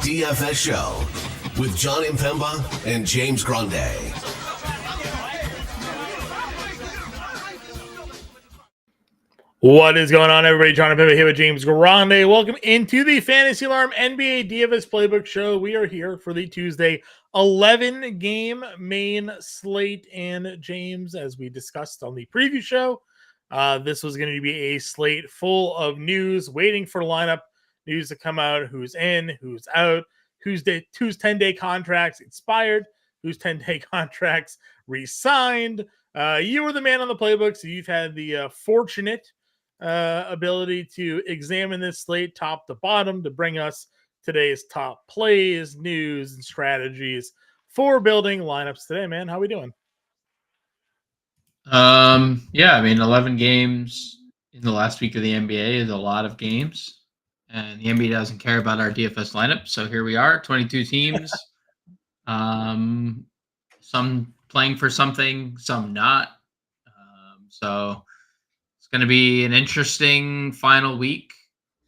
DFS Show with John Impemba and James Grande. What is going on, everybody? John Impemba here with James Grande. Welcome into the Fantasy Alarm NBA DFS Playbook Show. We are here for the Tuesday 11-game main slate. And James, as we discussed on the preview show, this was going to be a slate full of news, waiting for lineup news to come out, who's in, who's out, whose 10-day contracts expired, whose 10-day contracts re-signed. You were the man on the playbook, so you've had the fortunate ability to examine this slate top to bottom to bring us today's top plays, news, and strategies for building lineups today, man. How we doing? Yeah, I mean, 11 games in the last week of the NBA is a lot of games, and the NBA doesn't care about our DFS lineup. So here we are, 22 teams, some playing for something, some not. So it's going to be an interesting final week.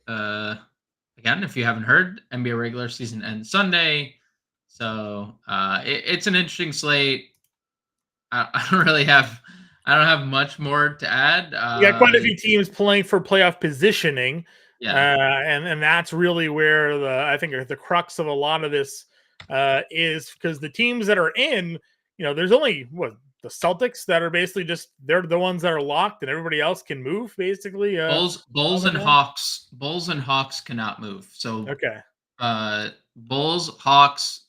Again, if you haven't heard, NBA regular season ends Sunday. So it's an interesting slate. I don't have much more to add. You got quite a few teams playing for playoff positioning. Yeah. And that's really where I think the crux of a lot of this is, because the teams that are in, there's only the Celtics that are basically they're the ones that are locked, and everybody else can move basically. Bulls and Hawks cannot move. So okay. Bulls, Hawks,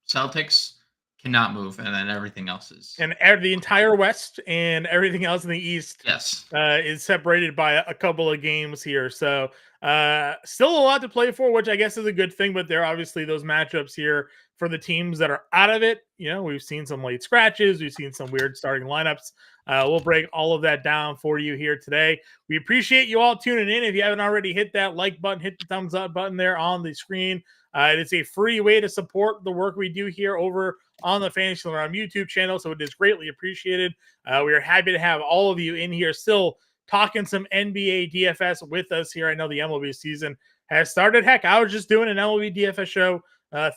Celtics cannot move, and then everything else is. And the entire West and everything else in the East, yes, is separated by a couple of games here. So still a lot to play for, which I guess is a good thing. But there are obviously those matchups here for the teams that are out of it. We've seen some late scratches. We've seen some weird starting lineups. We'll break all of that down for you here today. We appreciate you all tuning in. If you haven't already, hit that like button, hit the thumbs up button there on the screen. It is a free way to support the work we do here over on the Fantasy Alarm YouTube channel, so it is greatly appreciated. We are happy to have all of you in here still talking some NBA DFS with us here. I know the MLB season has started. Heck, I was just doing an MLB DFS show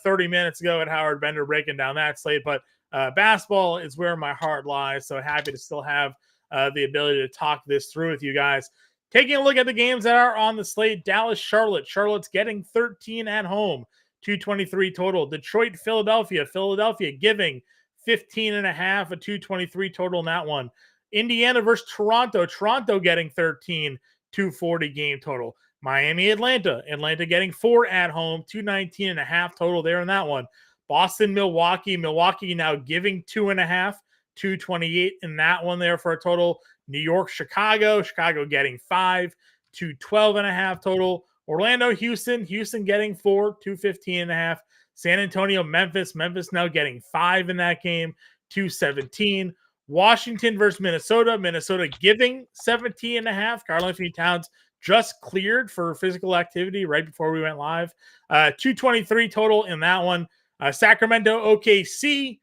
30 minutes ago at Howard Bender breaking down that slate, but basketball is where my heart lies, so happy to still have the ability to talk this through with you guys. Taking a look at the games that are on the slate, Dallas, Charlotte. Charlotte's getting 13 at home, 223 total. Detroit, Philadelphia. Philadelphia giving 15.5, a 223 total in that one. Indiana versus Toronto. Toronto getting 13, 240 game total. Miami, Atlanta. Atlanta getting 4 at home, 219.5 total there in that one. Boston, Milwaukee. Milwaukee now giving 2.5, 228 in that one there for a total. New York, Chicago. Chicago getting 5, 212.5 total. Orlando, Houston. Houston getting 4, 215.5. San Antonio, Memphis. Memphis now getting 5 in that game, 217. Washington versus Minnesota. Minnesota giving 17.5. Karl-Anthony Towns just cleared for physical activity right before we went live. 223 total in that one. Sacramento, OKC.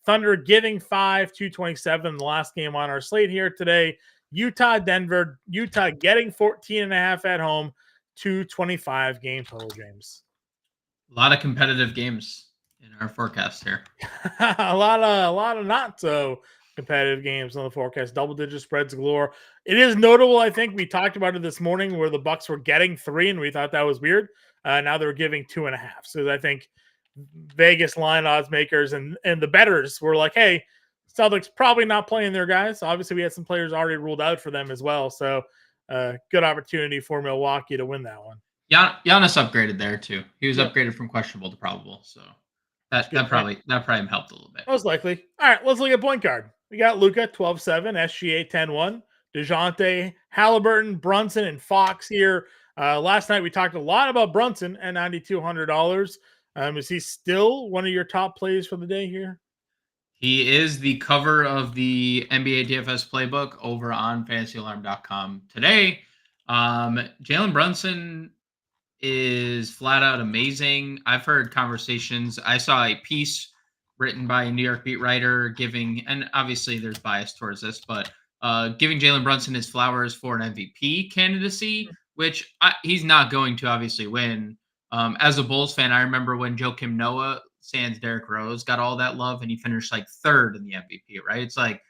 Thunder giving 5, 227 the last game on our slate here today. Utah, Denver. Utah getting 14.5 at home, 225 game total, James. A lot of competitive games in our forecast here. a lot of not so competitive games on the forecast. Double-digit spreads galore. It is notable, I think, we talked about it this morning where the Bucks were getting 3, and we thought that was weird. Now they're giving 2.5. So I think Vegas line odds makers and the bettors were like, hey, Celtics probably not playing their guys. Obviously, we had some players already ruled out for them as well. So good opportunity for Milwaukee to win that one. Giannis upgraded there too. He was upgraded from questionable to probable. So that probably helped a little bit. Most likely. All right, let's look at point guard. We got Luka 12-7, SGA 10-1, DeJounte, Halliburton, Brunson, and Fox here. Last night we talked a lot about Brunson at $9,200. Is he still one of your top plays for the day here? He is the cover of the NBA DFS playbook over on fantasyalarm.com today. Jalen Brunson is flat out amazing. I've heard conversations. I saw a piece written by a New York beat writer giving, and obviously there's bias towards this, but giving Jalen Brunson his flowers for an MVP candidacy, which he's not going to obviously win As a Bulls fan, I remember when Joakim Noah sans Derrick Rose got all that love and he finished like third in the MVP, right? It's like,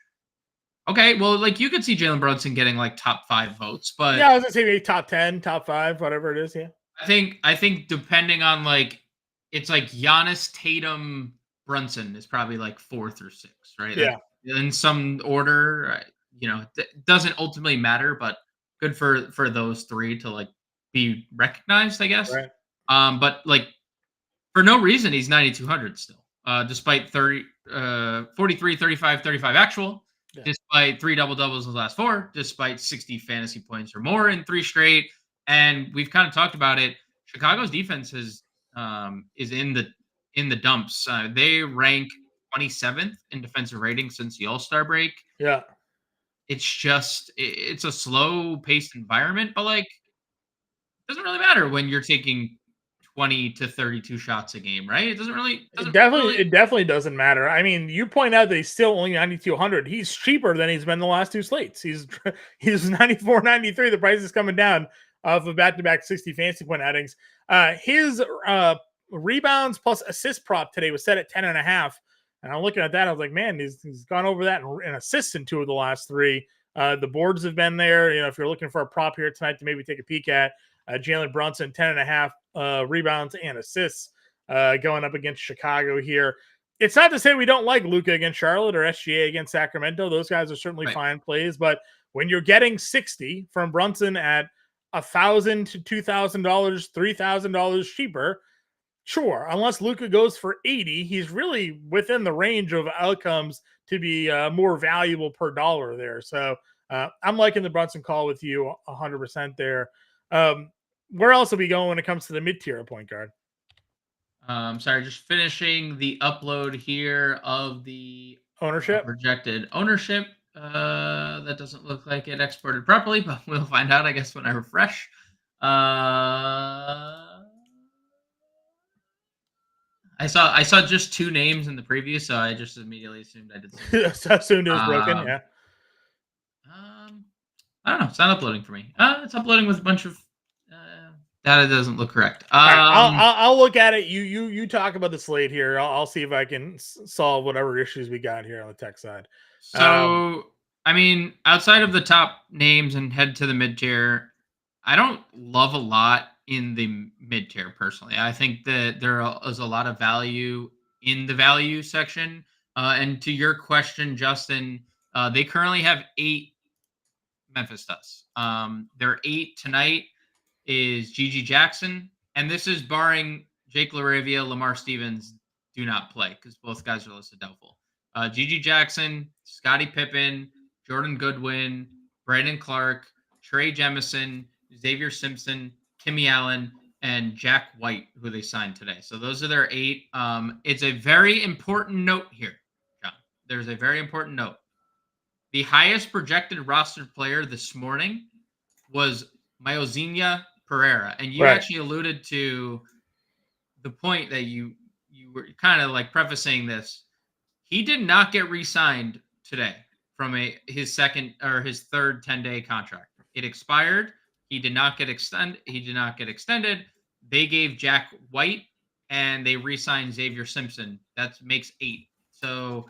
okay, well, like you could see Jalen Brunson getting like top 5 votes, but I was gonna say maybe top 10, top 5, whatever it is. Yeah. I think depending on like it's like Giannis, Tatum, Brunson is probably like 4th or 6th, right? Yeah. In some order, it doesn't ultimately matter, but good for those 3 to like be recognized, I guess. Right. But like for no reason, he's 9,200 still, despite 43, 35, 35 actual, despite 3 double doubles in the last 4, despite 60 fantasy points or more in 3 straight. And we've kind of talked about it. Chicago's defense is in the dumps. They rank 27th in defensive rating since the All-Star break. Yeah. It's a slow paced environment, but like it doesn't really matter when you're taking 20 to 32 shots a game, right? It definitely doesn't matter. I mean, you point out that he's still only 9,200. He's cheaper than he's been the last 2 slates. He's 94, 93. The price is coming down off of back-to-back 60 fantasy point outings. His rebounds plus assist prop today was set at 10.5. And I'm looking at that. I was like, man, he's gone over that and assists in 2 of the last 3. The boards have been there. If you're looking for a prop here tonight to maybe take a peek at, Jalen Brunson, 10.5 rebounds and assists going up against Chicago here. It's not to say we don't like Luka against Charlotte or SGA against Sacramento. Those guys are certainly fine plays. But when you're getting 60 from Brunson at $1,000 to $2,000, $3,000 cheaper, sure, unless Luka goes for 80, he's really within the range of outcomes to be more valuable per dollar there. So I'm liking the Brunson call with you 100% there. Where else are we going when it comes to the mid-tier point guard? Sorry, just finishing the upload here of the ownership projected ownership. That doesn't look like it exported properly, but we'll find out, I guess, when I refresh. I saw just 2 names in the preview, so I just immediately assumed I did. Assumed it was broken. Yeah. I don't know. It's not uploading for me. It's uploading with a bunch of data doesn't look correct. Right, I'll look at it. You talk about the slate here. I'll see if I can solve whatever issues we got here on the tech side. So, I mean, outside of the top names and head to the mid tier, I don't love a lot in the mid tier personally. I think that there is a lot of value in the value section. And to your question, Justin, they currently have 8. Memphis does. Their 8 tonight is Gigi Jackson, and this is barring Jake LaRavia, Lamar Stevens do not play because both guys are listed doubtful. Gigi Jackson, Scottie Pippen, Jordan Goodwin, Brandon Clark, Trey Jemison, Xavier Simpson, Timmy Allen, and Jack White, who they signed today. So those are their 8. It's a very important note here, John. There's a very important note. The highest projected rostered player this morning was Myozinia Pereira. And you actually alluded to the point that you were kind of like prefacing this. He did not get re-signed today from his third 10-day contract. It expired. He did not get extended. They gave Jack White and they re-signed Xavier Simpson. That makes 8. So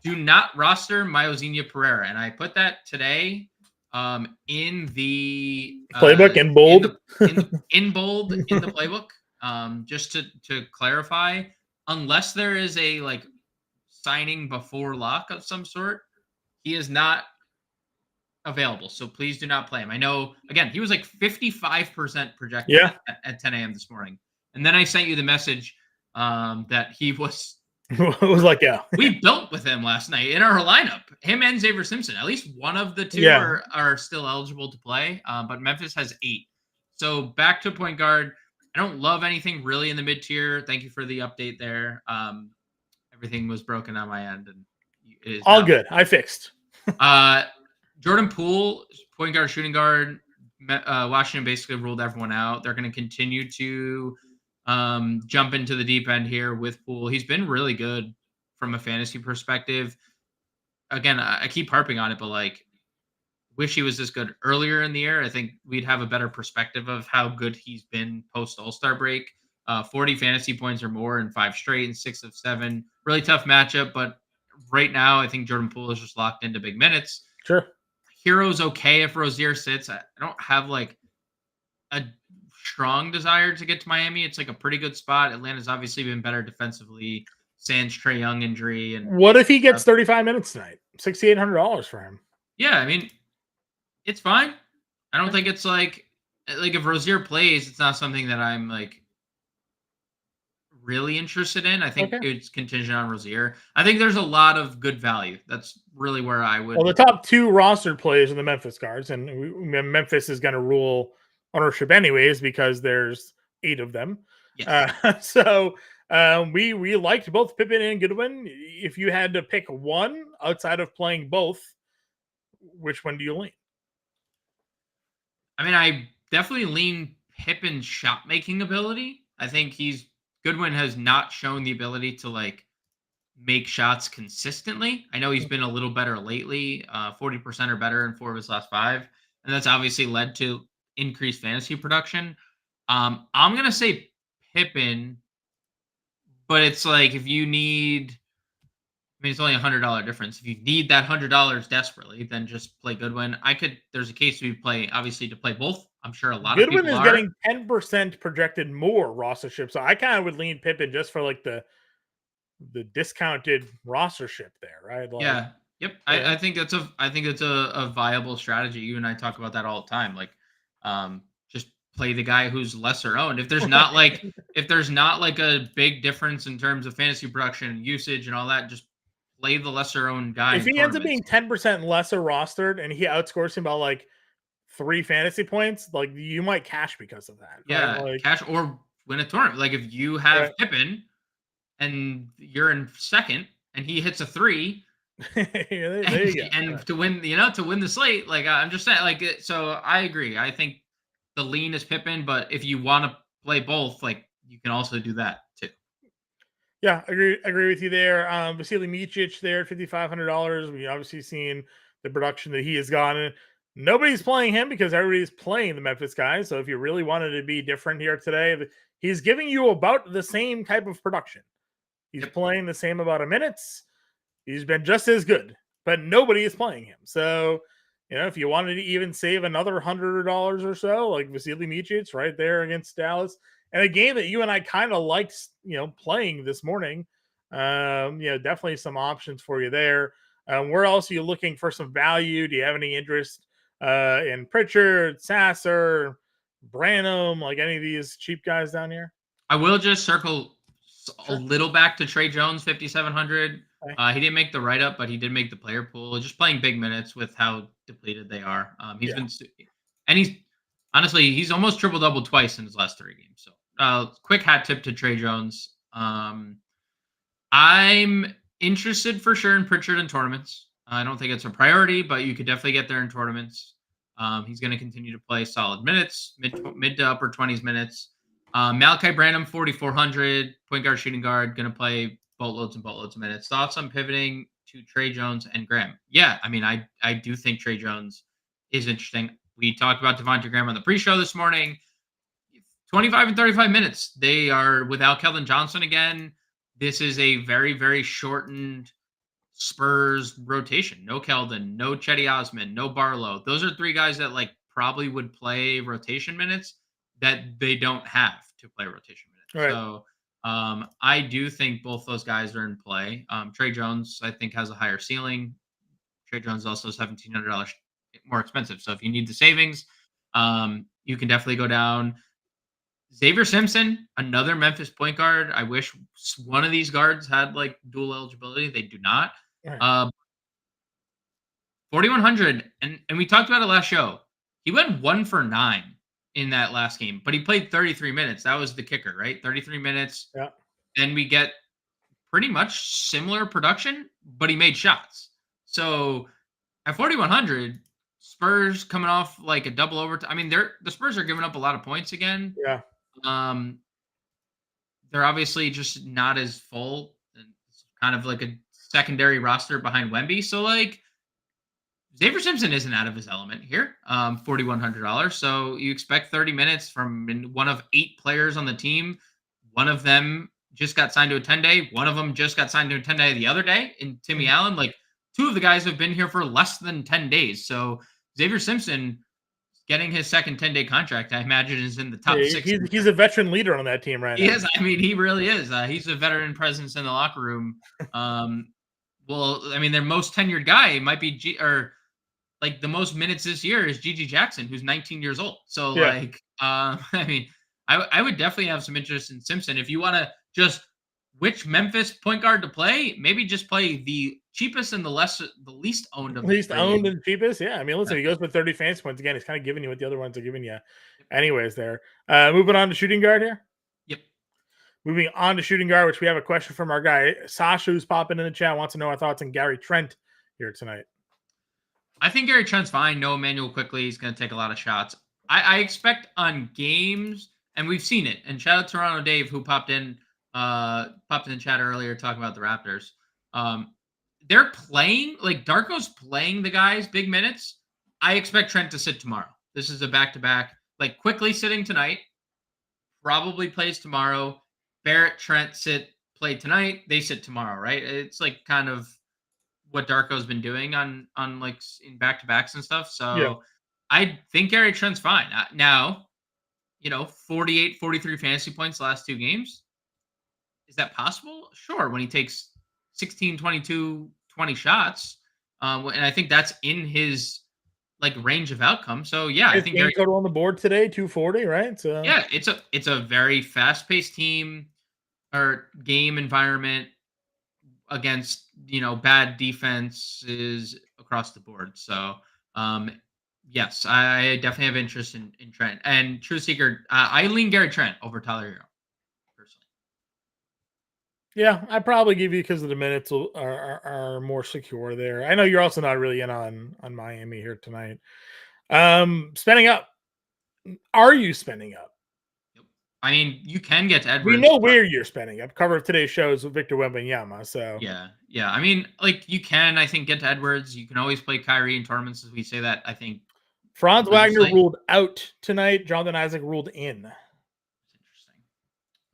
do not roster Myozinia Pereira. And I put that today in the playbook in bold. in bold in the playbook. Just to clarify, unless there is a like signing before lock of some sort, he is not available. So please do not play him. I know, again, he was like 55% projected at 10 a.m. this morning. And then I sent you the message that he was it was like, we built with him last night in our lineup. Him and Xavier Simpson. At least one of the 2 are still eligible to play. But Memphis has 8. So back to point guard. I don't love anything really in the mid tier. Thank you for the update there. Everything was broken on my end, and it is all good. I fixed. Jordan Poole, point guard, shooting guard. Washington basically ruled everyone out. They're going to continue to jump into the deep end here with Poole. He's been really good from a fantasy perspective. Again, I keep harping on it, but like wish he was this good earlier in the year. I think we'd have a better perspective of how good he's been post All-Star break. 40 fantasy points or more in 5 straight and 6 of 7. Really tough matchup, but right now I think Jordan Poole is just locked into big minutes. Sure. Hero's okay if Rozier sits. I don't have like a strong desire to get to Miami. It's like a pretty good spot. Atlanta's obviously been better defensively. Sans Trae Young injury. And What if he gets 35 minutes tonight? $6,800 for him. yeah, I mean, it's fine. I don't think it's like if Rozier plays, it's not something that I'm like really interested in. I think it's contingent on Rozier. I think there's a lot of good value. That's really where I would. Well, the top 2 rostered players are the Memphis guards, and Memphis is going to rule ownership anyways because there's 8 of them. Yes. So we liked both Pippen and Goodwin. If you had to pick one outside of playing both, which one do you lean? I mean, I definitely lean Pippen's shot making ability. I think Goodwin has not shown the ability to like make shots consistently. I know he's been a little better lately, 40% or better in 4 of his last 5, and that's obviously led to increased fantasy production. I'm gonna say Pippen, but it's like if you need, I mean, it's only $100 difference. If you need that $100 desperately, then just play Goodwin. There's a case to play both. I'm sure a lot Goodwin of people is getting 10% projected more rostership, so I kind of would lean Pippen just for like the discounted rostership there, right? Like, yeah. Yep. Yeah. I think that's a viable strategy. You and I talk about that all the time. Like, just play the guy who's lesser owned. If there's not like a big difference in terms of fantasy production and usage and all that, just play the lesser owned guy. If he ends up being 10% lesser rostered and he outscores him by like 3 fantasy points, like you might cash because of that. Yeah, right? Like, cash or win a tournament. Like if you have Pippen and you're in second and he hits a 3 there you go. And to win the slate, like I'm just saying, like so I agree. I think the lean is Pippen, but if you want to play both, like you can also do that too. Yeah, agree with you there. Vasily Micic there at $5,500. We obviously seen the production that he has gotten. Nobody's playing him because everybody's playing the Memphis guys. So if you really wanted to be different here today, he's giving you about the same type of production. He's playing the same amount of minutes. He's been just as good, but nobody is playing him. So, if you wanted to even save another $100 or so, like Vasily Micic right there against Dallas, and a game that you and I kind of liked, playing this morning, definitely some options for you there. Where else are you looking for some value? Do you have any interest in Pritchard, Sasser, Branham, like any of these cheap guys down here? I will just circle a little back to Trey Jones, 5,700. He didn't make the write-up, but he did make the player pool. Just playing big minutes with how depleted they are. He's almost triple-double twice in his last 3 games. So quick hat tip to Trey Jones. I'm interested for sure in Pritchard in tournaments. I don't think it's a priority, but you could definitely get there in tournaments. He's going to continue to play solid minutes, mid to upper 20s minutes. Malachi Branham, 4,400, point guard, shooting guard, going to play boatloads and boatloads of minutes. Thoughts on pivoting to Trey Jones and Graham? Yeah, I mean, I do think Trey Jones is interesting. We talked about Devontae Graham on the pre-show this morning. 25 and 35 minutes. They are without Keldon Johnson again. This is a very, very shortened Spurs rotation. No Keldon, no Chetty Osman, no Barlow. Those are 3 guys that like probably would play rotation minutes that they don't have to play rotation minutes. Right. So I do think both those guys are in play. Trey Jones, I think, has a higher ceiling. Trey Jones is also $1,700 more expensive. So if you need the savings, you can definitely go down. Xavier Simpson, another Memphis point guard. I wish one of these guards had like dual eligibility. They do not. Right. 4,100. And we talked about it last show. He went 1 for 9 in that last game, but he played 33 minutes. That was the kicker, right? 33 minutes. Yeah. Then we get pretty much similar production, but he made shots. So at 4,100, Spurs coming off like a double overtime. I mean, the Spurs are giving up a lot of points again. Yeah. They're obviously just not as full and kind of like a secondary roster behind Wemby. So like Xavier Simpson isn't out of his element here. $4,100. So you expect 30 minutes from one of 8 players on the team. One of them just got signed to a 10-day. One of them just got signed to a 10-day the other day in Timmy Allen. Like, 2 of the guys have been here for less than 10 days. So Xavier Simpson getting his second 10-day contract, I imagine, is in the top 6. He's a veteran leader on that team right now. He is. I mean, he really is. He's a veteran presence in the locker room. Well, I mean, their most tenured guy might be like the most minutes this year is Gigi Jackson, who's 19 years old. So I mean, I would definitely have some interest in Simpson. If you want to just which Memphis point guard to play, maybe just play the cheapest and the least owned of least owned and cheapest. Yeah. I mean, listen, he goes for 30 fantasy points again. He's kind of giving you what the other ones are giving you. Anyways, there. Moving on to shooting guard here. Yep. Moving on to shooting guard, which we have a question from our guy Sasha, who's popping in the chat, wants to know our thoughts on Gary Trent here tonight. I think Gary Trent's fine. No Emmanuel quickly. He's going to take a lot of shots. I expect on games, and we've seen it. And shout out to Toronto Dave, who popped in the chat earlier talking about the Raptors. They're playing, like Darko's playing the guys big minutes. I expect Trent to sit tomorrow. This is a back-to-back. Like quickly sitting tonight, probably plays tomorrow. Barrett, Trent play tonight. They sit tomorrow, right? It's like kind of what Darko's been doing on like in back-to-backs and stuff. So yeah. I think Gary Trent's fine. Now, 48, 43 fantasy points the last 2 games. Is that possible? Sure. When he takes 16, 22, 20 shots. And I think that's in his like range of outcome. So yeah, I think Gary total on the board today, 240, right? So yeah, it's a very fast-paced team or game environment against bad defenses across the board. So yes, I definitely have interest in Trent. And True Seeker, I lean Gary Trent over Tyler Hero personally. Yeah, I probably give you because of the minutes are more secure there. I know you're also not really in on Miami here tonight. Spending up. Are you spending up? I mean, you can get to Edwards. We know where you're spending up. Cover of today's show is with Victor Wembanyama. So yeah. I mean, like you can, I think, get to Edwards. You can always play Kyrie in tournaments, as we say that. I think Franz Wagner ruled out tonight. Jonathan Isaac ruled in.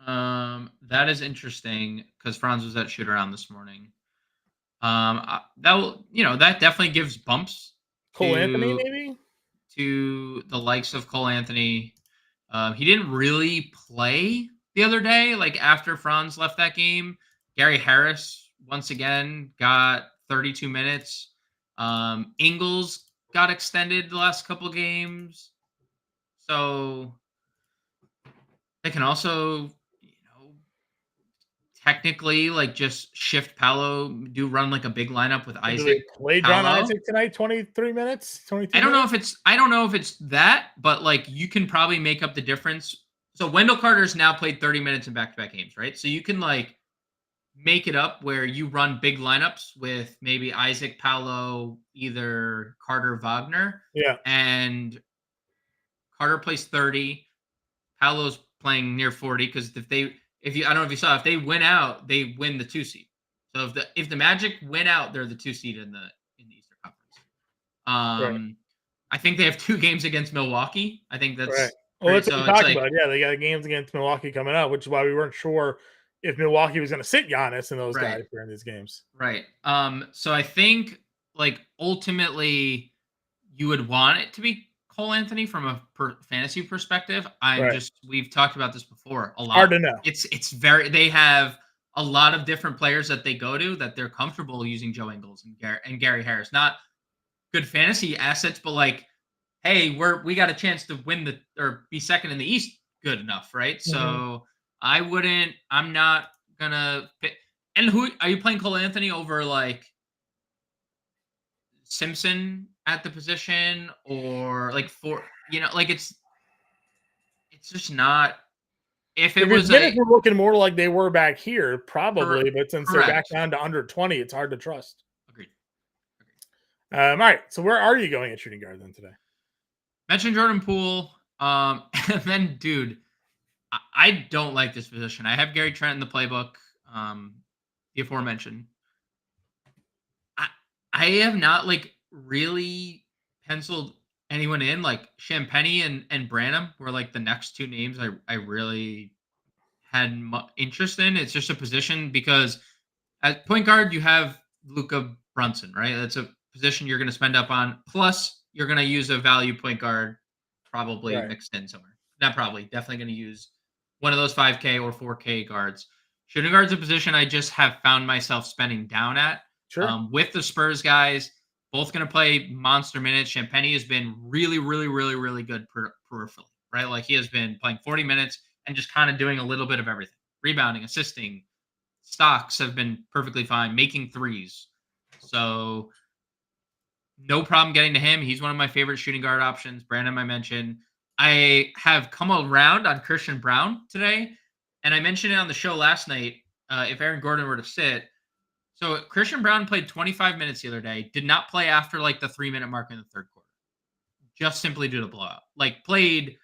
That is interesting because Franz was at shoot around this morning. That definitely gives bumps. Cole Anthony, maybe to the likes of Cole Anthony. He didn't really play the other day. Like after Franz left that game, Gary Harris once again got 32 minutes. Ingles got extended the last couple games, so they can also. Technically, like just shift Paolo, run like a big lineup with Isaac. Play John Isaac tonight, 23 minutes, 22. I don't know if it's that, but like you can probably make up the difference. So Wendell Carter's now played 30 minutes in back-to-back games, right? So you can like make it up where you run big lineups with maybe Isaac, Paolo, either Carter, Wagner. Yeah. And Carter plays 30. Paolo's playing near 40 because I don't know if you saw, if they win out, they win the 2 seed. So if the Magic win out, they're the 2 seed in the Eastern Conference. Right. I think they have 2 games against Milwaukee. I think that's right. Well, that's what we talked about. Yeah, they got games against Milwaukee coming up, which is why we weren't sure if Milwaukee was going to sit Giannis and those guys during these games. Right. So I think like ultimately you would want it to be Cole Anthony from a fantasy perspective. We've talked about this before a lot. Hard to know. They have a lot of different players that they go to that they're comfortable using Joe Ingles and Gary Harris. Not good fantasy assets, but like, hey, we got a chance to win or be second in the East good enough, right? Mm-hmm. So I'm not gonna pick. And who are you playing Cole Anthony over like Simpson at the position or like it's just not. If we're looking more like they were back here, probably, but since correct. They're back down to under 20, it's hard to trust. Agreed. All right. So where are you going at shooting guard then today? Mentioned Jordan Poole. And then, dude, I don't like this position. I have Gary Trent in the playbook. The aforementioned. I have not like penciled anyone in. Like Champagny and Branham were like the next two names I really had interest in. It's just a position because at point guard you have Luka Brunson, right? That's a position you're going to spend up on. Plus, you're going to use a value point guard probably Right. mixed in somewhere. Not probably, definitely going to use one of those 5K or 4K guards. Shooting guard's a position I just have found myself spending down at. Sure. With the Spurs guys, both going to play monster minutes. Champagny has been really, really, really, really good peripherally, right? Like he has been playing 40 minutes and just kind of doing a little bit of everything. Rebounding, assisting, stocks have been perfectly fine, making threes. So no problem getting to him. He's one of my favorite shooting guard options. Brandon, I mentioned. I have come around on Christian Brown today, and I mentioned it on the show last night. If Aaron Gordon were to sit, so Christian Brown played 25 minutes the other day. Did not play after like the 3-minute mark in the third quarter, just simply due to blowout. Like played.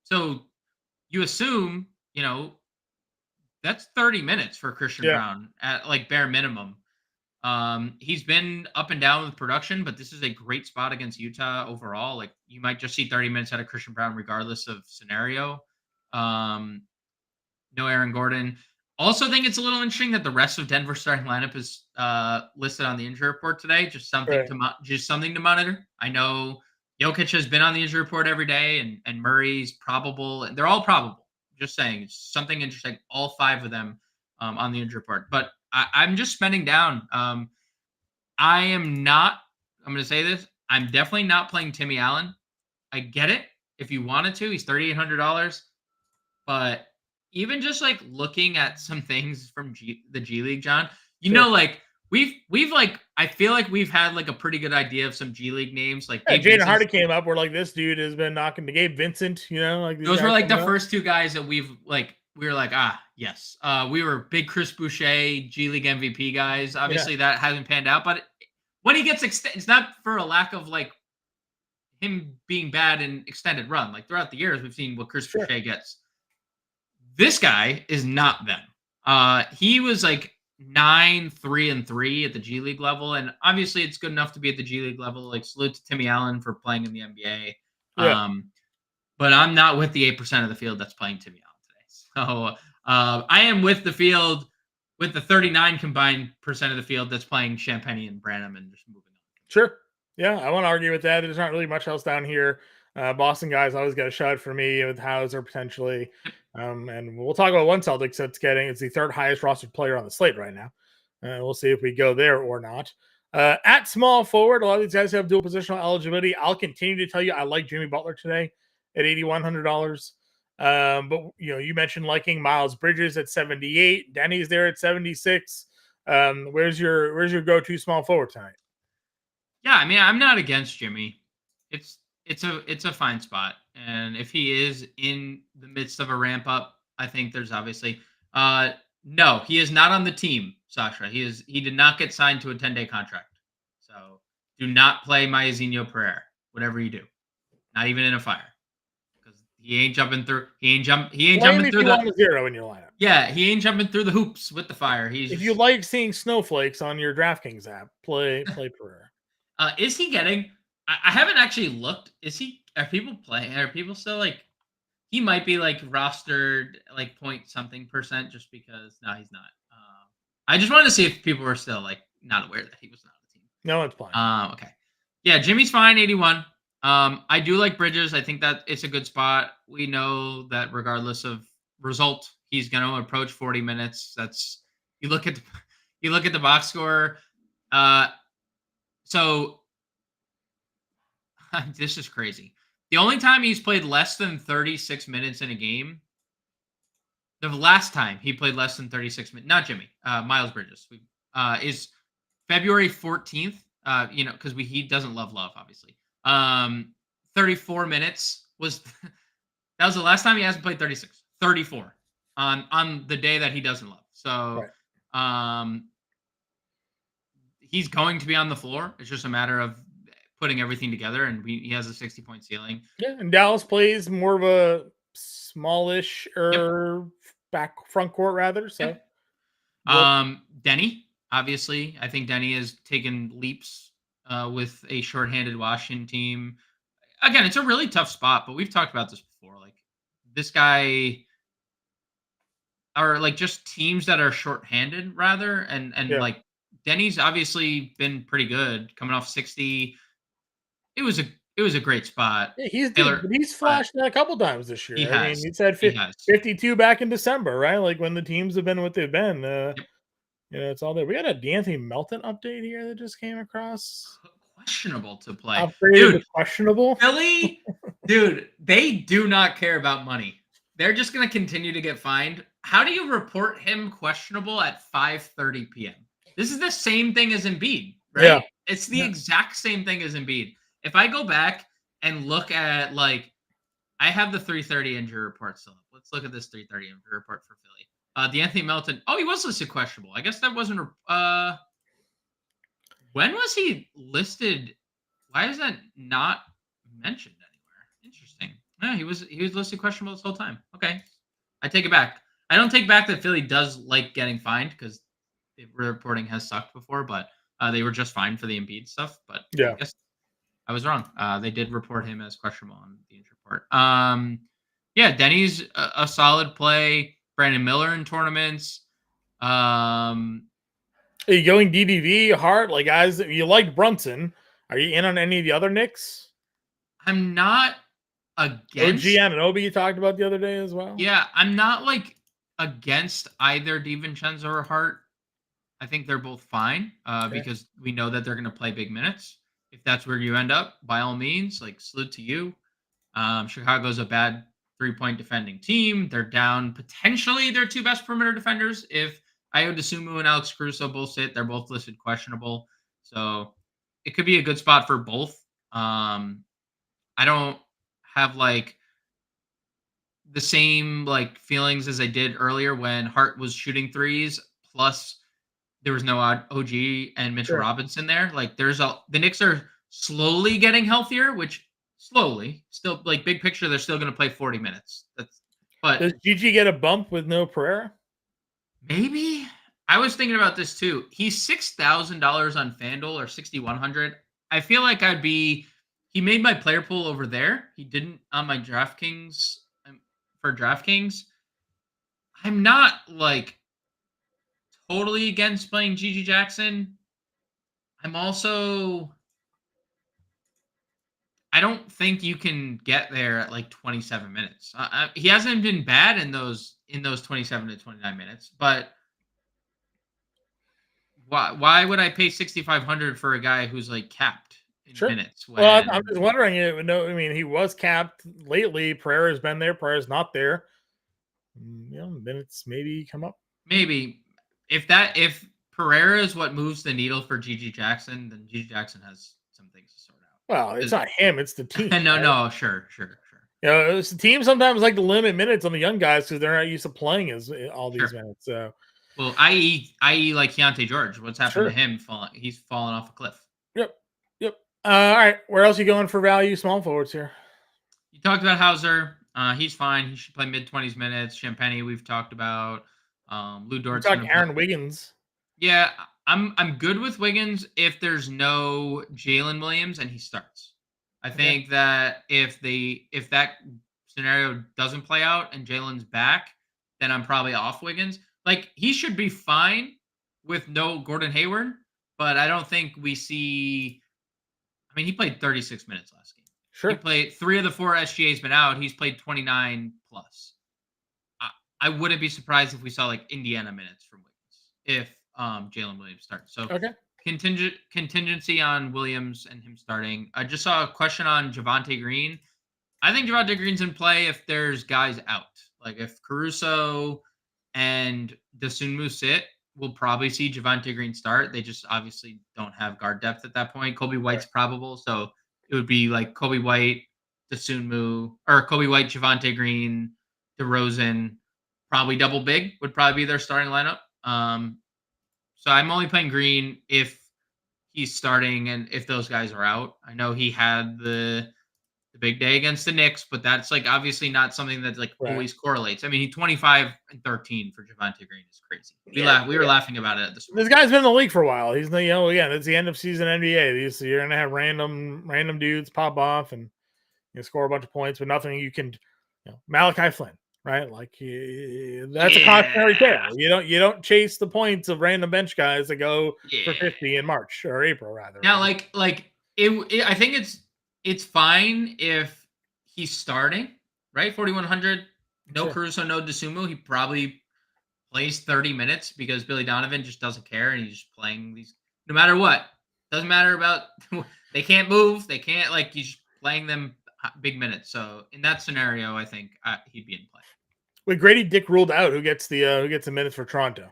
So you assume, that's 30 minutes for Christian Brown at like bare minimum. He's been up and down with production, but this is a great spot against Utah overall. Like you might just see 30 minutes out of Christian Brown, regardless of scenario. No Aaron Gordon. Also think it's a little interesting that the rest of Denver's starting lineup is listed on the injury report today. Just something to monitor. I know Jokic has been on the injury report every day, and Murray's probable, and they're all probable. Just saying, it's something interesting. All 5 of them on the injury report, but I'm just spending down. I am not. I'm going to say this. I'm definitely not playing Timmy Allen. I get it. If you wanted to, he's $3,800. But even just like looking at some things from the G League, John, like we've like, I feel like we've had like a pretty good idea of some G League names. Like Jaden Hardy came up. We're like, this dude has been knocking the Gabe Vincent. Like those were like the first 2 guys that we were like, yes. We were big Chris Boucher, G League MVP guys. Obviously, that hasn't panned out. But when he gets it's not for a lack of like him being bad in extended run. Like throughout the years, we've seen what Chris Boucher gets. This guy is not them. He was like 9-3-3 at the G League level, and obviously it's good enough to be at the G League level. Like salute to Timmy Allen for playing in the NBA. But I'm not with the 8% of the field that's playing Timmy Allen today. So I am with the field with the 39 combined percent of the field that's playing Champagny and Branham and just moving on. Sure. Yeah, I won't argue with that. There's not really much else down here. Boston guys always got a shot for me with Hauser potentially. And we'll talk about one Celtics that's it's the 3rd highest rostered player on the slate right now. We'll see if we go there or not. At small forward, a lot of these guys have dual positional eligibility. I'll continue to tell you I like Jimmy Butler today at $8,100. But you mentioned liking Miles Bridges at 78. Denny's there at 76. Where's your go-to small forward tonight? Yeah, I mean, I'm not against Jimmy. It's a fine spot, and if he is in the midst of a ramp up, I think there's obviously no, he is not on the team, Sasha. He did not get signed to a 10-day contract, so do not play Maezinho Pereira, whatever you do, not even in a fire, because he ain't jumping through. He ain't jumping through the 0 in your lineup. Yeah, he ain't jumping through the hoops with the fire. If you like seeing snowflakes on your DraftKings app, play Pereira. Is he getting? I haven't actually looked. Are people playing? Are people still like? He might be like rostered like point something percent just because. No, he's not. I just wanted to see if people were still like not aware that he was not on the team. No, it's fine. Okay. Yeah, Jimmy's fine, 81. I do like Bridges. I think that it's a good spot. We know that regardless of result, he's going to approach 40 minutes. That's you look at the box score. So this is crazy. The only time he's played less than 36 minutes in a game, the last time he played less than 36 minutes, not Jimmy, Miles Bridges, is February 14th. Because he doesn't love, obviously. 34 minutes was that was the last time he hasn't played 36. 34 on the day that he doesn't love. So he's going to be on the floor. It's just a matter of putting everything together, and he has a 60-point ceiling. Yeah, and Dallas plays more of a smallish back front court rather. So, Denny, obviously, I think Denny has taken leaps with a shorthanded Washington team. Again, it's a really tough spot, but we've talked about this before. Like this guy, or like just teams that are shorthanded rather, and Yeah. like Denny's obviously been pretty good, coming off 60. It was a great spot. Yeah, he's Taylor, but he's but flashed that a couple times this he year. I mean, has, he said he has. 52 back in December, right? Like when the teams have been what they've been. Yep. It's all there. We got a D'Anthony Melton update here that just came across. Questionable to play, Upgraded dude. to questionable. Philly, dude, they do not care about money. They're just going to continue to get fined. How do you report him questionable at 5:30 p.m.? This is the same thing as Embiid, right? Yeah. It's the Yeah. exact same thing as Embiid. If I go back and look at like, I have the 3:30 injury report still up. Let's look at this 3:30 injury report for Philly. D'Anthony Melton. Oh, he was listed questionable. I guess that wasn't. When was he listed? Why is that not mentioned anywhere? Interesting. Yeah, he was listed questionable this whole time. Okay, I take it back. I don't take back that Philly does like getting fined because the reporting has sucked before, but they were just fined for the Embiid stuff. But I Yeah. guess I was wrong. They did report him as questionable on the injury report. Yeah, Denny's a solid play. Brandon Miller in tournaments. Are you going DDV hard? Like, guys, you like Brunson. Are you in on any of the other Knicks? I'm not against OG Anunoby you talked about the other day as well. Yeah, I'm not like against either DiVincenzo or Hart. I think they're both fine because we know that they're going to play big minutes. If that's where you end up, by all means, like salute to you. Chicago's a bad 3-point defending team. They're down potentially their two best perimeter defenders. If Ayo Dosunmu and Alex Caruso both sit, they're both listed questionable. So it could be a good spot for both. I don't have like the same like feelings as I did earlier when Hart was shooting threes. Plus, there was no OG and Mitchell Robinson there. Like, the Knicks are slowly getting healthier, which slowly, still like big picture, they're still going to play 40 minutes. But does Gigi get a bump with no Pereira? Maybe. I was thinking about this too. He's $6,000 on FanDuel or 6,100. I feel like he made my player pool over there. He didn't on my DraftKings. For DraftKings, I'm not like totally against playing Gigi Jackson. I'm also, I don't think you can get there at like 27 minutes. He hasn't been bad in those 27 to 29 minutes, but why would I pay 6,500 for a guy who's like capped in minutes? Well, I'm just wondering. No, I mean, he was capped lately. Pereira's been there. Pereira's not there. Minutes maybe come up. Maybe if Pereira is what moves the needle for Gigi Jackson, then Gigi Jackson has some things to sort out. Well, it's not him; it's the team. No, sure. It's the team sometimes like to limit minutes on the young guys because they're not used to playing all these minutes. So, well, i.e. like Keontae George, what's happened to him? He's fallen off a cliff. Yep. All right, where else are you going for value small forwards here? You talked about Hauser. He's fine. He should play mid-20s minutes. Champagny, we've talked about. Lou Dort's talking Aaron Wiggins. Yeah, I'm good with Wiggins if there's no Jalen Williams and he starts. I think that if that scenario doesn't play out and Jalen's back, then I'm probably off Wiggins. Like, he should be fine with no Gordon Hayward, but I don't think we see. I mean, he played 36 minutes last game. Sure. He played 3 of the 4 SGA's been out. He's played 29 plus. I wouldn't be surprised if we saw like Indiana minutes from Wiggins if Jalen Williams starts. So contingency on Williams and him starting. I just saw a question on Javonte Green. I think Javonte Green's in play if there's guys out. Like if Caruso and Dosunmu sit, we'll probably see Javonte Green start. They just obviously don't have guard depth at that point. Kobe White's probable, so it would be like Kobe White, Dosunmu, or Kobe White, Javonte Green, DeRozan, probably double big would probably be their starting lineup. So I'm only playing Green if he's starting and if those guys are out. I know he had the the big day against the Knicks, but that's like obviously not something that like Right. always correlates. I mean, he 25 and 13 for Javonte Green is crazy. We were laughing about it at this This guy's been in the league for a while. He's again, it's the end of season NBA. You're gonna have random dudes pop off and score a bunch of points, but nothing you can. Malachi Flynn, right? Like that's a cautionary tale. You don't chase the points of random bench guys that go for 50 in March or April rather. Now, right? I think it's fine if he's starting, right? 4,100, no Caruso, no DeSumo. He probably plays 30 minutes because Billy Donovan just doesn't care and he's just playing these no matter what. Doesn't matter about they can't move, they can't he's playing them big minutes. So in that scenario, I think he'd be in play. With Grady Dick ruled out, who gets the minutes for Toronto?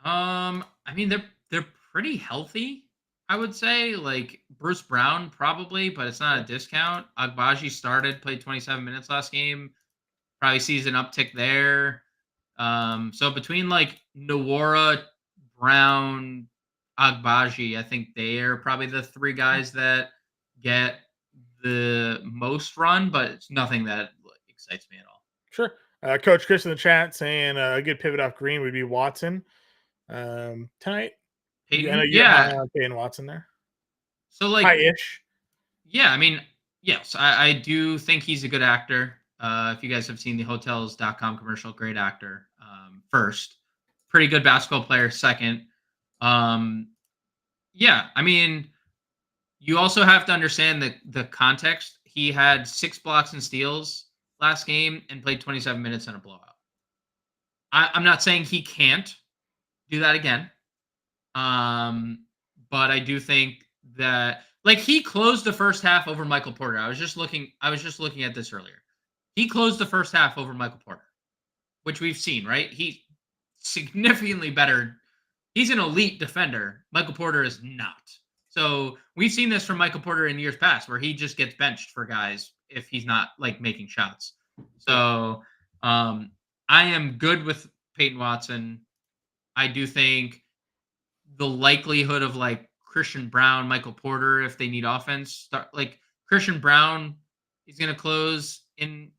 I mean they're pretty healthy. I would say like Bruce Brown probably, but it's not a discount. Agbaji started, played 27 minutes last game. Probably sees an uptick there. So between like Nwora, Brown, Agbaji, I think they're probably the three guys that get the most run, but it's nothing that excites me at all. Sure. Coach Chris in the chat saying a good pivot off Green would be Watson tonight. Peyton, Peyton Watson there. So like high-ish. Yeah, I mean, yes, I do think he's a good actor. If you guys have seen the Hotels.com commercial, great actor. First, pretty good basketball player. Second, yeah, I mean, you also have to understand the context. He had 6 blocks and steals last game and played 27 minutes in a blowout. I'm not saying he can't do that again. But I do think that he closed the first half over Michael Porter. I was just looking at this earlier. He closed the first half over Michael Porter, which we've seen, right? He's significantly better. He's an elite defender. Michael Porter is not. So we've seen this from Michael Porter in years past where he just gets benched for guys if he's not making shots. So I am good with Peyton Watson. I do think the likelihood of Christian Brown, Michael Porter, if they need offense, Christian Brown is going to close in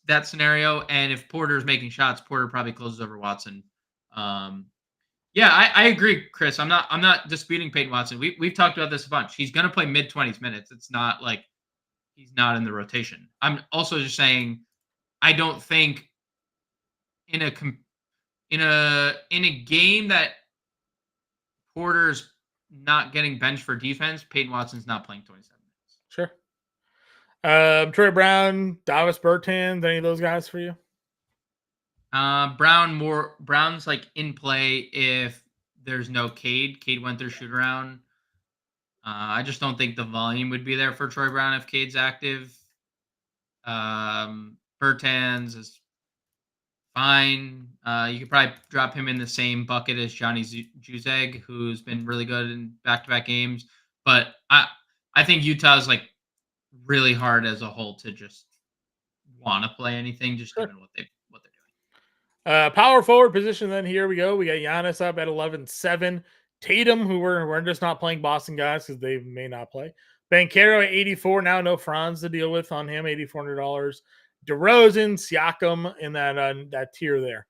that scenario. And if Porter is making shots, Porter probably closes over Watson. Yeah, I agree, Chris. I'm not disputing Peyton Watson. We've talked about this a bunch. He's going to play mid-20s minutes. It's not like he's not in the rotation. I'm also just saying I don't think in a game that Porter's not getting benched for defense, Peyton Watson's not playing 27 minutes. Sure. Troy Brown, Davis Bertans, any of those guys for you? Brown's in play if there's no Cade. Cade went through shoot around. I just don't think the volume would be there for Troy Brown if Cade's active. Bertans is fine. You could probably drop him in the same bucket as Johnny Juzeg, who's been really good in back-to-back games. But I think Utah's really hard as a whole to just want to play anything, just given what they're doing. Power forward position. Then here we go. We got Giannis up at 11-7. Tatum, who we're just not playing Boston guys because they may not play. Banchero at 84. Now no Franz to deal with on him. $8,400. DeRozan, Siakam in that tier there.